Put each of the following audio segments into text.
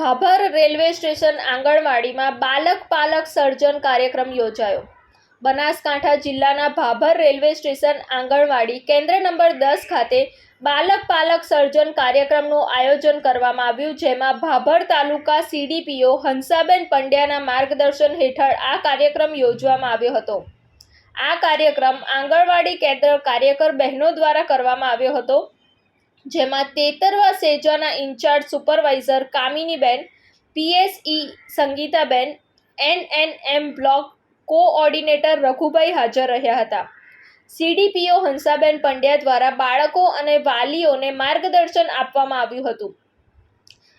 Bhabhar railway station આંગણવાડીમાં બાલક પાલક સર્જન કાર્યક્રમ યોજાયો। બનાસકાંઠા જિલ્લાના ભાભર રેલવે સ્ટેશન આંગણવાડી કેન્દ્ર નંબર 10 ખાતે બાલક પાલક સર્જન કાર્યક્રમનું આયોજન કરવામાં આવ્યું, જેમાં ભાભર તાલુકા CDPO હંસાબેન પંડ્યાના માર્ગદર્શન હેઠળ આ કાર્યક્રમ યોજવામાં આવ્યો હતો। આ કાર્યક્રમ આંગણવાડી કેન્દ્ર કાર્યકર બહેનો દ્વારા કરવામાં આવ્યો હતો, જેમાં 13વા સેજાના in-charge supervisor Kaminiben, PSE Sangitaben, NNM block coordinator Raghubhai હાજર રહ્યા હતા। CDPO હંસાબેન પંડ્યા દ્વારા બાળકો અને વાલીઓને માર્ગદર્શન આપવામાં આવ્યું હતું।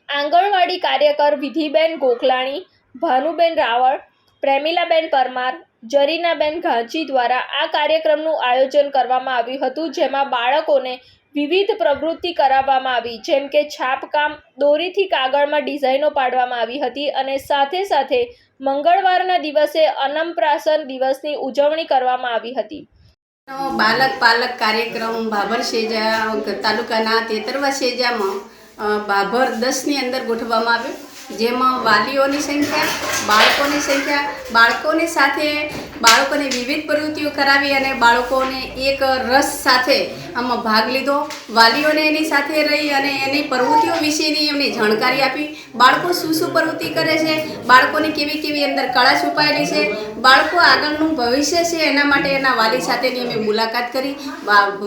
આંગણવાડી કાર્યકર વિધિબેન ગોખલાણી, ભાનુબેન રાવળ, પ્રેમિલાબેન પરમાર, જરીનાબેન ઘાંચી દ્વારા આ કાર્યક્રમનું આયોજન કરવામાં આવ્યું હતું, જેમાં બાળકોને વિવિધ પ્રવૃત્તિ કરાવવામાં આવી, જેમ કે છાપકામ, દોરીથી કાગળમાં ડિઝાઇનો પાડવામાં આવી હતી અને સાથે સાથે મંગળવારના દિવસે અન્નપ્રાશન દિવસની ઉજવણી કરવામાં આવી હતી। બાલક પાલક કાર્યક્રમ ભાભર સેજા તાલુકાના 13વા સેજામાં ભાભર 10ની અંદર ગોઠવવામાં આવ્યો, જેમાં વાલીઓની સંખ્યા, બાળકોની સાથે બાળકોને વિવિધ પ્રવૃત્તિઓ કરાવી અને બાળકોને એક રસ સાથે આમાં ભાગ લીધો। વાલીઓને એની સાથે રહી અને એની પ્રવૃત્તિઓ વિશેની એમને જાણકારી આપી। બાળકો શું પ્રવૃત્તિ કરે છે, બાળકોની કેવી અંદર કળા છુપાયેલી છે, બાળકો આગળનું ભવિષ્ય છે, એના માટે એના વાલી સાથેની અમે મુલાકાત કરી,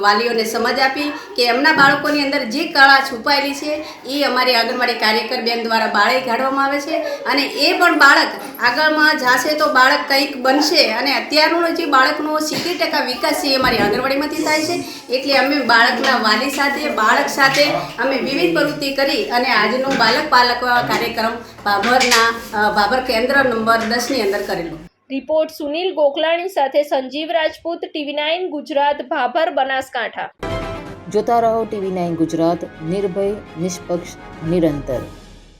વાલીઓને સમજ આપી કે એમના બાળકોની અંદર જે કળા છુપાયેલી છે એ અમારી આંગણવાડી કાર્યકર બેન દ્વારા બાળે કાઢવામાં આવે છે અને એ પણ બાળક આગળમાં જશે તો બાળક કંઈક બનશે અને અત્યારનો જે બાળકનો 70% વિકાસ છે એ અમારી આંગણવાડીમાંથી થાય છે। એટલે અમે બાળકના વાલી સાથે, બાળક સાથે અમે વિવિધ પ્રવૃત્તિ કરી અને આજનો બાલક પાલક કાર્યક્રમ ભાભર કેન્દ્ર નંબર 10ની અંદર કરેલો। રિપોર્ટ સુનિલ ગોખલાણી સાથે સંજીવ રાજપૂત, TV9 ગુજરાત, ભાભર, બનાસકાંઠા। જોતા રહો TV9 ગુજરાત, નિર્ભય, નિષ્પક્ષ, નિરંતર।